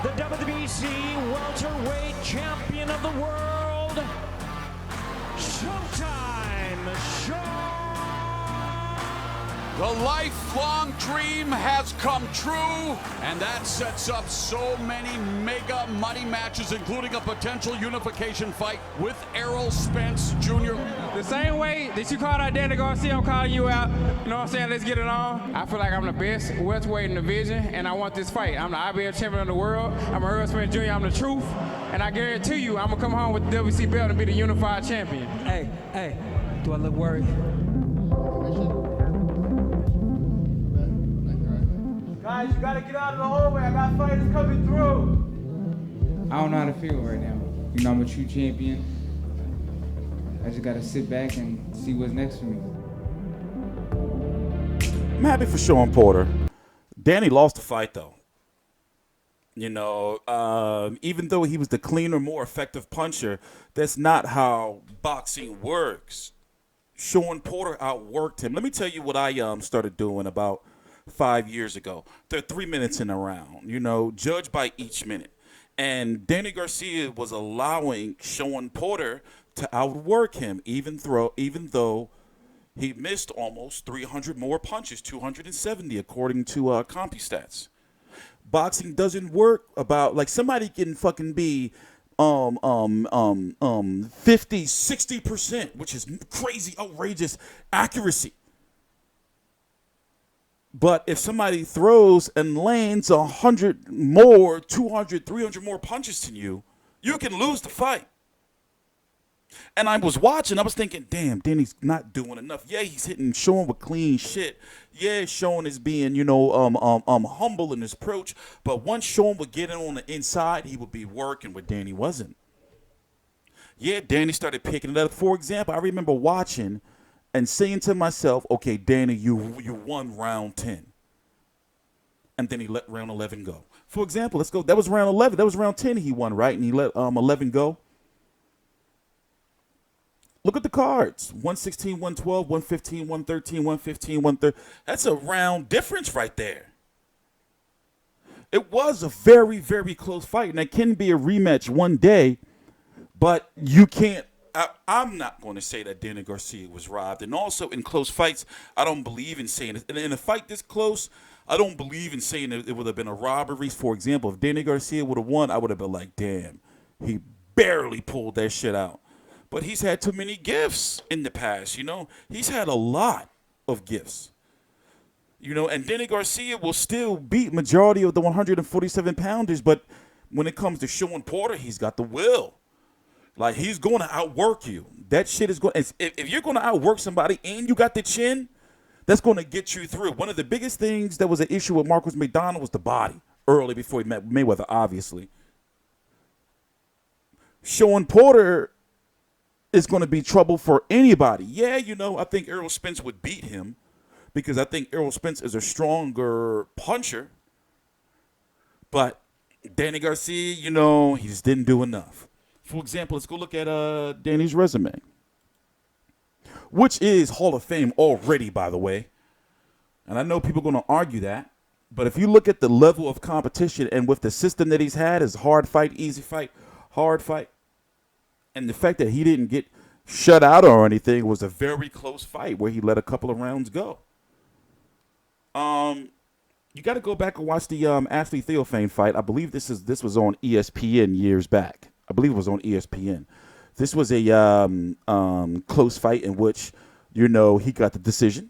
the WBC welterweight champion of the world, Showtime, Shawn. The lifelong dream has come true, and that sets up so many mega money matches, including a potential unification fight with Errol Spence Jr. The same way that you called out Danny Garcia, I'm calling you out. You know what I'm saying? Let's get it on. I feel like I'm the best welterweight in the division, and I want this fight. I'm the IBF champion of the world. I'm Errol Spence Jr. I'm the truth, and I guarantee you, I'm gonna come home with the WBC belt and be the unified champion. Hey, do I look worried? Guys, you gotta get out of the hallway. I got fighters coming through. I don't know how to feel right now. You know, I'm a true champion. I just gotta sit back and see what's next for me. I'm happy for Shawn Porter. Danny lost the fight, though. You know, even though he was the cleaner, more effective puncher, that's not how boxing works. Shawn Porter outworked him. Let me tell you what I started doing about 5 years ago. They're 3 minutes in a round, you know, judged by each minute. And Danny Garcia was allowing Shawn Porter to outwork him, even though he missed almost 300 more punches, 270 according to CompuStats. Boxing doesn't work about like somebody can fucking be 50, 60%, which is crazy, outrageous accuracy. But if somebody throws and lands 100 more, 200, 300 more punches than you, you can lose the fight. And I was watching, I was thinking, damn, Danny's not doing enough. Yeah, he's hitting Shawn with clean shit. Yeah, Shawn is being, you know, humble in his approach. But once Shawn would get in on the inside, he would be working where Danny wasn't. Yeah, Danny started picking it up. For example, I remember watching and saying to myself, okay, Danny, you won round 10. And then he let round 11 go. For example, let's go. That was round 11. That was round 10 he won, right? And he let 11 go. Look at the cards. 116, 112, 115, 113, 115, 130. That's a round difference right there. It was a very, very close fight. And it can be a rematch one day, but you can't. I'm not going to say that Danny Garcia was robbed. And also in close fights, I don't believe in saying it. In a fight this close, I don't believe in saying it would have been a robbery. For example, if Danny Garcia would have won, I would have been like, damn, he barely pulled that shit out. But he's had too many gifts in the past, you know. He's had a lot of gifts. You know, and Danny Garcia will still beat majority of the 147 pounders, but when it comes to Shawn Porter, he's got the will. Like, he's going to outwork you. That shit is going to, if you're going to outwork somebody and you got the chin, that's going to get you through. One of the biggest things that was an issue with Marcos McDonald was the body early before he met Mayweather, obviously. Shawn Porter is going to be trouble for anybody. Yeah, you know, I think Errol Spence would beat him because I think Errol Spence is a stronger puncher. But Danny Garcia, you know, he just didn't do enough. For example, let's go look at Danny's resume, which is Hall of Fame already, by the way. And I know people are going to argue that. But if you look at the level of competition and with the system that he's had, is hard fight, easy fight, hard fight, and the fact that he didn't get shut out or anything was a very close fight where he let a couple of rounds go. You got to go back and watch the Ashley Theophane fight. I believe this was on ESPN years back. I believe it was on ESPN. This was a close fight in which, you know, he got the decision.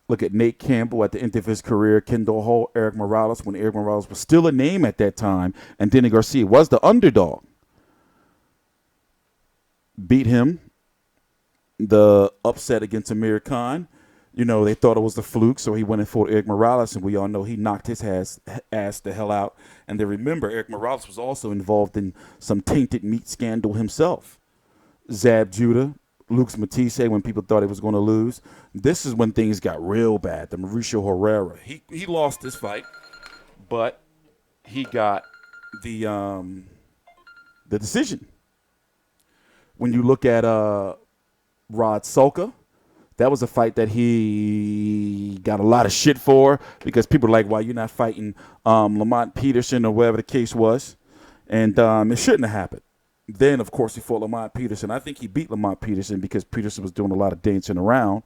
Look at Nate Campbell at the end of his career, Kendall Hall, Érik Morales, when Érik Morales was still a name at that time, and Danny Garcia was the underdog. Beat him. The upset against Amir Khan. You know, they thought it was the fluke, so he went in for Érik Morales, and we all know he knocked his ass the hell out. And then remember, Érik Morales was also involved in some tainted meat scandal himself. Zab Judah, Luke Matisse, when people thought he was going to lose. This is when things got real bad. The Mauricio Herrera. He lost this fight, but he got the decision. When you look at Rod Sulka, That was a fight that he got a lot of shit for because people were like, why you not fighting Lamont Peterson or whatever the case was? And it shouldn't have happened. Then, of course, he fought Lamont Peterson. I think he beat Lamont Peterson because Peterson was doing a lot of dancing around.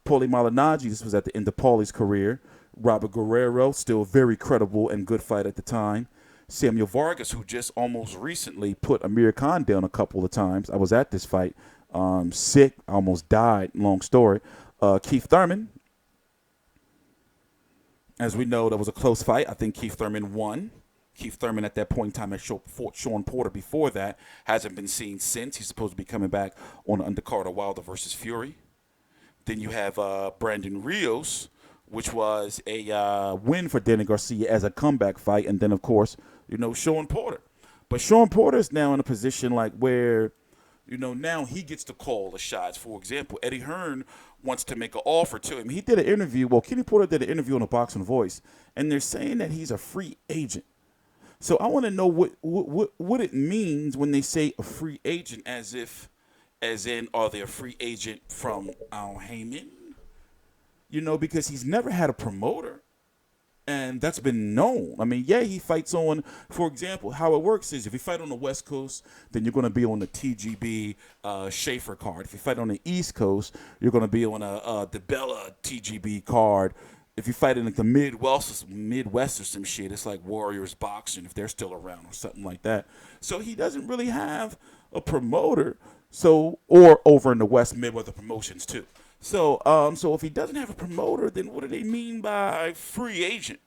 Paulie Malignaggi, this was at the end of Paulie's career. Robert Guerrero, still very credible and good fight at the time. Samuel Vargas, who just almost recently put Amir Khan down a couple of times. I was at this fight. Sick, almost died, long story. Keith Thurman, as we know, that was a close fight. I think Keith Thurman won. Keith Thurman at that point in time had fought Shawn Porter before that. Hasn't been seen since. He's supposed to be coming back on the undercard of Wilder versus Fury. Then you have Brandon Rios, which was a win for Danny Garcia as a comeback fight. And then, of course, Shawn Porter. But Shawn Porter is now in a position like where, now he gets to call the shots. For example, Eddie Hearn wants to make an offer to him. He did an interview. Well, Kenny Porter did an interview on the Boxing Voice, and they're saying that he's a free agent. So I want to know what it means when they say a free agent, as in, are they a free agent from Al Heyman? Because he's never had a promoter. And that's been known. I mean, yeah, he fights on, for example, how it works is if you fight on the West Coast, then you're going to be on the TGB Schaefer card. If you fight on the East Coast, you're going to be on a DeBella TGB card. If you fight in like the Midwest or some shit, it's like Warriors Boxing if they're still around or something like that. So he doesn't really have a promoter. So, or over in the West, Midwest promotions too. So if he doesn't have a promoter, then what do they mean by free agent?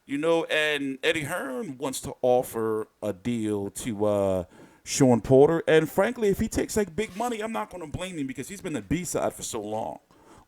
And Eddie Hearn wants to offer a deal to Shawn Porter. And frankly, if he takes like big money, I'm not going to blame him because he's been a B-side for so long.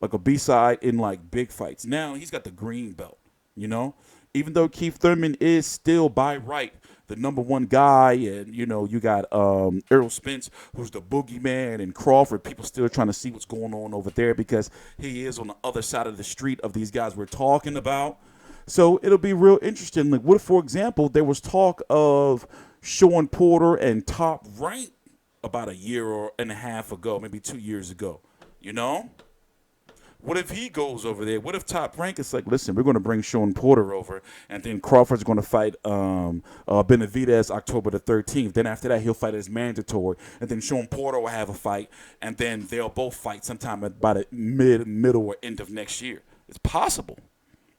Like a B-side in like big fights. Now he's got the green belt, Even though Keith Thurman is still by right the number one guy, and you got Errol Spence, who's the boogeyman, and Crawford. People still trying to see what's going on over there because he is on the other side of the street of these guys we're talking about. So it'll be real interesting. Like, what if, for example, there was talk of Shawn Porter and Top Rank about a year and a half ago, maybe 2 years ago, What if he goes over there? What if Top Rank is like, listen, we're going to bring Shawn Porter over, and then Crawford's going to fight Benavidez October the 13th. Then after that, he'll fight as mandatory, and then Shawn Porter will have a fight, and then they'll both fight sometime by the middle or end of next year. It's possible.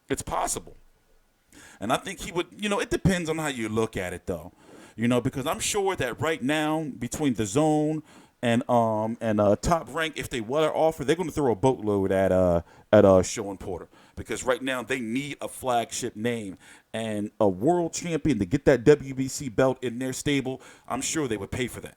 It's possible. And I think he would, it depends on how you look at it, though. Because I'm sure that right now, between the Zone and Top Rank, if they were to offer, they're going to throw a boatload at Shawn Porter because right now they need a flagship name and a world champion to get that WBC belt in their stable. I'm sure they would pay for that.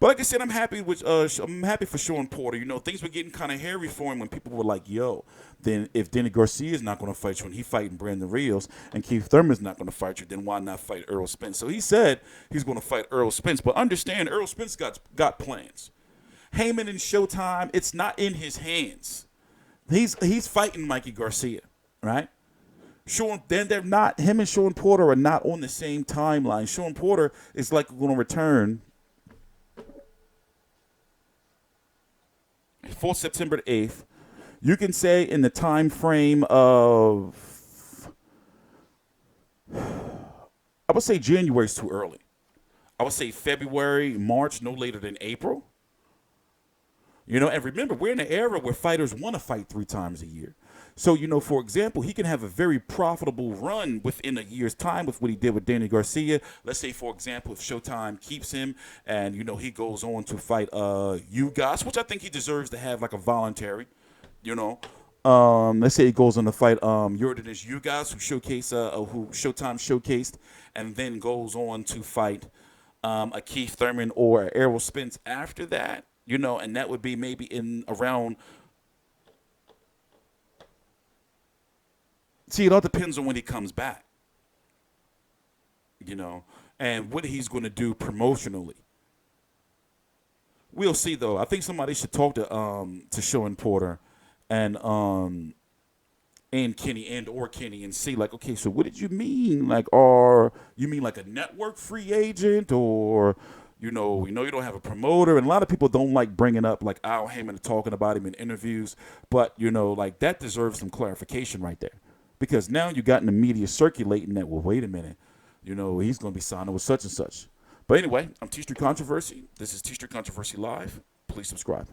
But like I said, I'm happy for Shawn Porter. Things were getting kind of hairy for him when people were like, "Yo, then if Danny Garcia is not going to fight you and he's fighting Brandon Rios and Keith Thurman's not going to fight you, then why not fight Errol Spence?" So he said he's going to fight Errol Spence. But understand, Errol Spence got plans. Heyman and Showtime, it's not in his hands. He's fighting Mikey Garcia, right? Then they're not. Him and Shawn Porter are not on the same timeline. Shawn Porter is like going to return for September the 8th. You can say in the time frame of, I would say January is too early. I would say February, March, no later than April. And remember, we're in an era where fighters want to fight 3 times a year. So, for example, he can have a very profitable run within a year's time with what he did with Danny Garcia. Let's say, for example, if Showtime keeps him and, he goes on to fight Ugas, which I think he deserves to have like a voluntary, let's say he goes on to fight Yordanis Ugas, who Showtime showcased, and then goes on to fight a Keith Thurman or a Errol Spence after that, and that would be maybe in around. See, it all depends on when he comes back, and what he's going to do promotionally. We'll see, though. I think somebody should talk to Shawn Porter and Kenny and see, like, okay, so what did you mean? Like, you mean like a network free agent, or You know, we know you don't have a promoter, and a lot of people don't like bringing up like Al Heyman and talking about him in interviews. But, you know, like that deserves some clarification right there. Because now you got in the media circulating that, well, wait a minute, you know, he's going to be signing with such and such. But anyway, I'm TstreeT Controversy. This is TstreeT Controversy Live. Please subscribe.